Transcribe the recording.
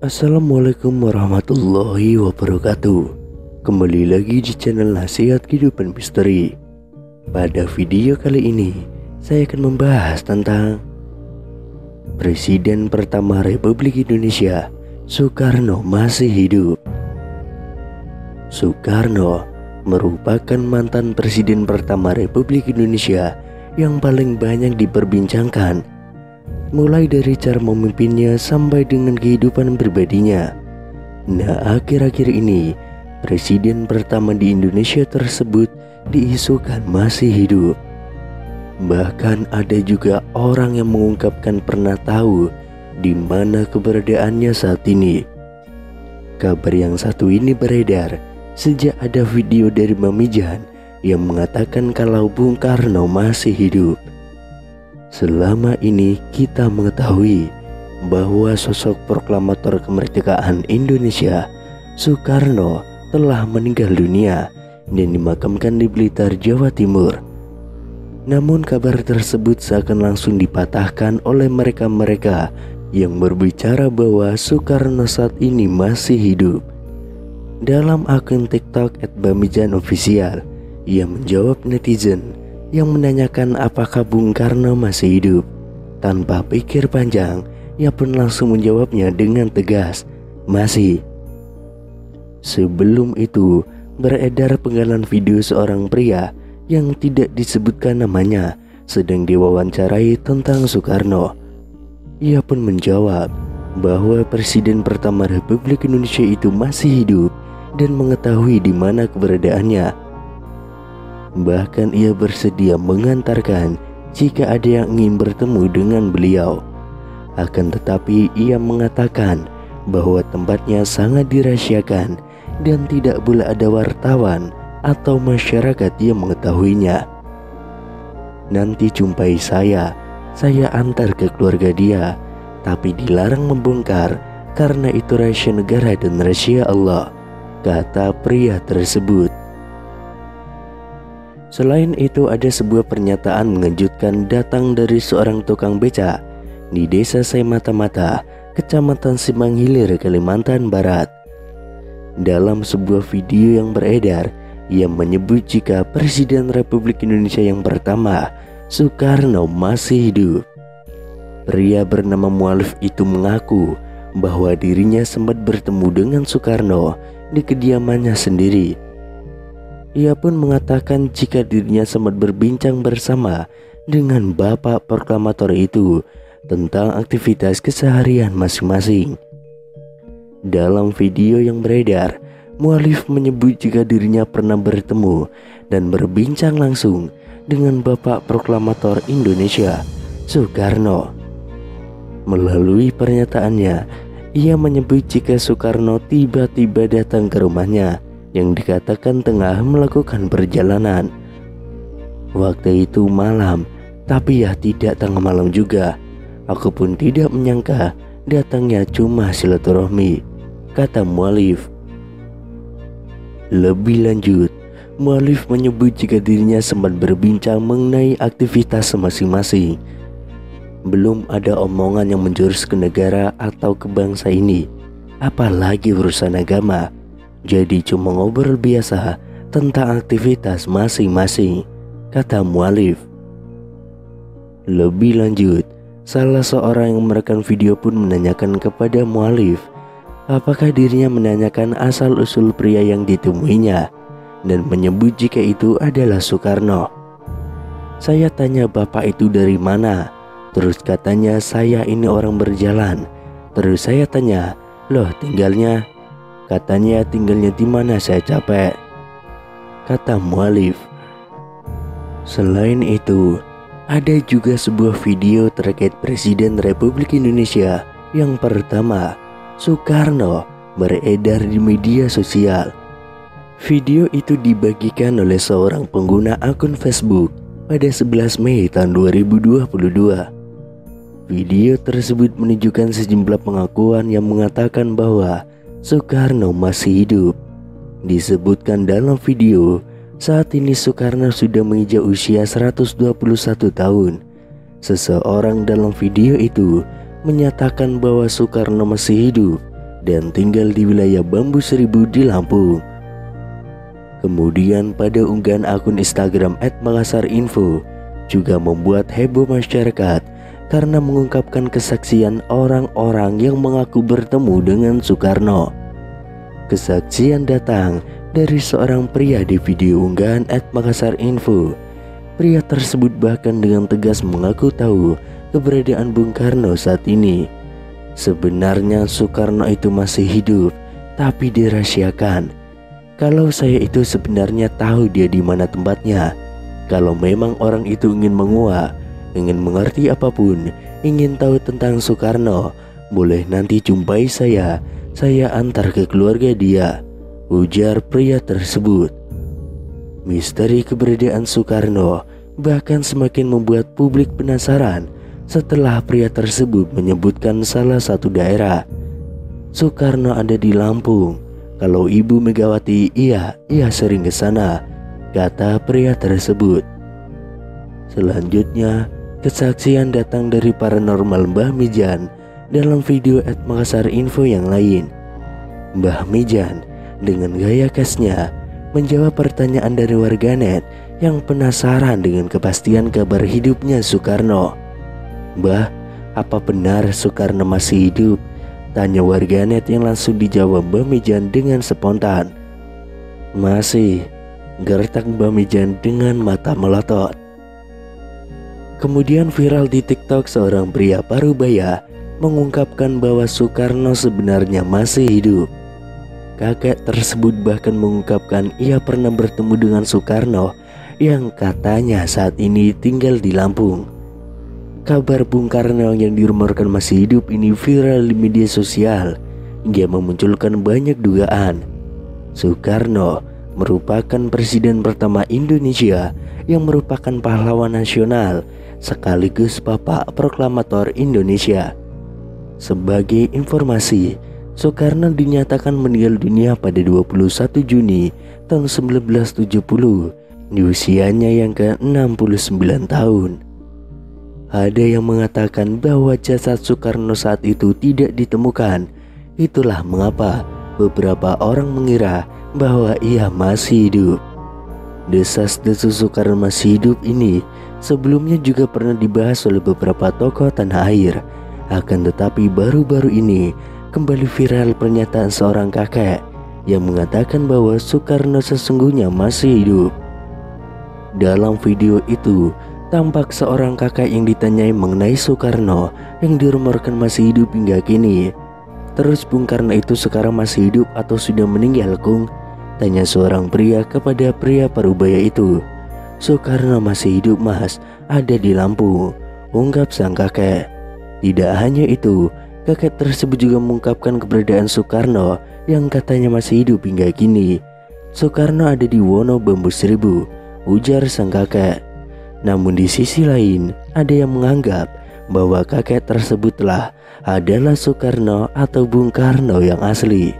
Assalamualaikum warahmatullahi wabarakatuh. Kembali lagi di channel Nasihat Kehidupan Misteri. Pada video kali ini saya akan membahas tentang Presiden pertama Republik Indonesia, Soekarno masih hidup. Soekarno merupakan mantan presiden pertama Republik Indonesia yang paling banyak diperbincangkan, mulai dari cara memimpinnya sampai dengan kehidupan pribadinya. Nah, akhir-akhir ini presiden pertama di Indonesia tersebut diisukan masih hidup. Bahkan ada juga orang yang mengungkapkan pernah tahu di mana keberadaannya saat ini. Kabar yang satu ini beredar sejak ada video dari Mami Jan yang mengatakan kalau Bung Karno masih hidup. Selama ini kita mengetahui bahwa sosok proklamator kemerdekaan Indonesia, Soekarno, telah meninggal dunia dan dimakamkan di Blitar, Jawa Timur. Namun kabar tersebut seakan langsung dipatahkan oleh mereka-mereka yang berbicara bahwa Soekarno saat ini masih hidup. Dalam akun TikTok @bamijanofficial, ia menjawab netizen yang menanyakan apakah Bung Karno masih hidup. Tanpa pikir panjang, ia pun langsung menjawabnya dengan tegas, masih. Sebelum itu, beredar penggalan video seorang pria yang tidak disebutkan namanya sedang diwawancarai tentang Soekarno. Ia pun menjawab bahwa presiden pertama Republik Indonesia itu masih hidup dan mengetahui di mana keberadaannya. Bahkan ia bersedia mengantarkan jika ada yang ingin bertemu dengan beliau. Akan tetapi ia mengatakan bahwa tempatnya sangat dirahasiakan dan tidak boleh ada wartawan atau masyarakat yang mengetahuinya. Nanti jumpai saya antar ke keluarga dia, tapi dilarang membongkar karena itu rahasia negara dan rahasia Allah, kata pria tersebut. Selain itu, ada sebuah pernyataan mengejutkan datang dari seorang tukang beca di Desa Saimata-Mata, Kecamatan Simpang Hilir, Kalimantan Barat. Dalam sebuah video yang beredar, ia menyebut jika Presiden Republik Indonesia yang pertama, Soekarno, masih hidup. Pria bernama Mualif itu mengaku bahwa dirinya sempat bertemu dengan Soekarno di kediamannya sendiri. Ia pun mengatakan jika dirinya sempat berbincang bersama dengan bapak proklamator itu tentang aktivitas keseharian masing-masing. Dalam video yang beredar, Mualif menyebut jika dirinya pernah bertemu dan berbincang langsung dengan bapak proklamator Indonesia, Soekarno. Melalui pernyataannya, ia menyebut jika Soekarno tiba-tiba datang ke rumahnya yang dikatakan tengah melakukan perjalanan. Waktu itu malam, tapi ya tidak tengah malam juga. Aku pun tidak menyangka datangnya cuma silaturahmi, kata Mualif. Lebih lanjut, Mualif menyebut jika dirinya sempat berbincang mengenai aktivitas masing-masing. Belum ada omongan yang menjurus ke negara atau ke bangsa ini, apalagi urusan agama. Jadi cuma ngobrol biasa tentang aktivitas masing-masing, kata Mualif. Lebih lanjut, salah seorang yang merekam video pun menanyakan kepada Mualif apakah dirinya menanyakan asal-usul pria yang ditemuinya dan menyebut jika itu adalah Soekarno. Saya tanya bapak itu dari mana, terus katanya saya ini orang berjalan. Terus saya tanya, loh tinggalnya? Katanya tinggalnya di mana, saya capek, kata Mualif. Selain itu, ada juga sebuah video terkait Presiden Republik Indonesia yang pertama, Soekarno, beredar di media sosial. Video itu dibagikan oleh seorang pengguna akun Facebook pada 11 Mei tahun 2022. Video tersebut menunjukkan sejumlah pengakuan yang mengatakan bahwa Soekarno masih hidup. Disebutkan dalam video, saat ini Soekarno sudah menginjak usia 121 tahun. Seseorang dalam video itu menyatakan bahwa Soekarno masih hidup dan tinggal di wilayah Bambu Seribu di Lampung. Kemudian pada unggahan akun Instagram @makassarinfo juga membuat heboh masyarakat karena mengungkapkan kesaksian orang-orang yang mengaku bertemu dengan Soekarno. Kesaksian datang dari seorang pria di video unggahan @makassarinfo. Pria tersebut bahkan dengan tegas mengaku tahu keberadaan Bung Karno saat ini. Sebenarnya Soekarno itu masih hidup, tapi dirahasiakan. Kalau saya itu sebenarnya tahu dia di mana tempatnya. Kalau memang orang itu ingin menguak, ingin mengerti apapun, ingin tahu tentang Soekarno, boleh nanti jumpai saya antar ke keluarga dia, ujar pria tersebut. Misteri keberadaan Soekarno bahkan semakin membuat publik penasaran setelah pria tersebut menyebutkan salah satu daerah. Soekarno ada di Lampung. Kalau Ibu Megawati, ia sering ke sana, kata pria tersebut. Selanjutnya, kesaksian datang dari paranormal Mbah Mijan dalam video @makassarinfo yang lain. Mbah Mijan dengan gaya khasnya menjawab pertanyaan dari warganet yang penasaran dengan kepastian kabar hidupnya Soekarno. "Mbah, apa benar Soekarno masih hidup?" tanya warganet yang langsung dijawab Mbah Mijan dengan spontan. "Masih," gertak Mbah Mijan dengan mata melotot. Kemudian viral di TikTok seorang pria parubaya mengungkapkan bahwa Soekarno sebenarnya masih hidup. Kakek tersebut bahkan mengungkapkan ia pernah bertemu dengan Soekarno yang katanya saat ini tinggal di Lampung. Kabar Bung Karno yang dirumorkan masih hidup ini viral di media sosial. Dia memunculkan banyak dugaan. Soekarno merupakan presiden pertama Indonesia yang merupakan pahlawan nasional sekaligus bapak proklamator Indonesia. Sebagai informasi, Soekarno dinyatakan meninggal dunia pada 21 Juni tahun 1970 di usianya yang ke-69 tahun. Ada yang mengatakan bahwa jasad Soekarno saat itu tidak ditemukan. Itulah mengapa beberapa orang mengira bahwa ia masih hidup. Desas-desus Soekarno masih hidup ini sebelumnya juga pernah dibahas oleh beberapa tokoh tanah air. Akan tetapi baru-baru ini kembali viral pernyataan seorang kakek yang mengatakan bahwa Soekarno sesungguhnya masih hidup. Dalam video itu tampak seorang kakek yang ditanyai mengenai Soekarno yang dirumorkan masih hidup hingga kini. "Terus Bung Karno itu sekarang masih hidup atau sudah meninggal, Kung?" tanya seorang pria kepada pria parubaya itu. "Soekarno masih hidup, Mas, ada di Lampung," ungkap sang kakek. Tidak hanya itu, kakek tersebut juga mengungkapkan keberadaan Soekarno yang katanya masih hidup hingga kini. "Soekarno ada di Wono Bambu Seribu," ujar sang kakek. Namun di sisi lain, ada yang menganggap bahwa kakek tersebutlah adalah Soekarno atau Bung Karno yang asli.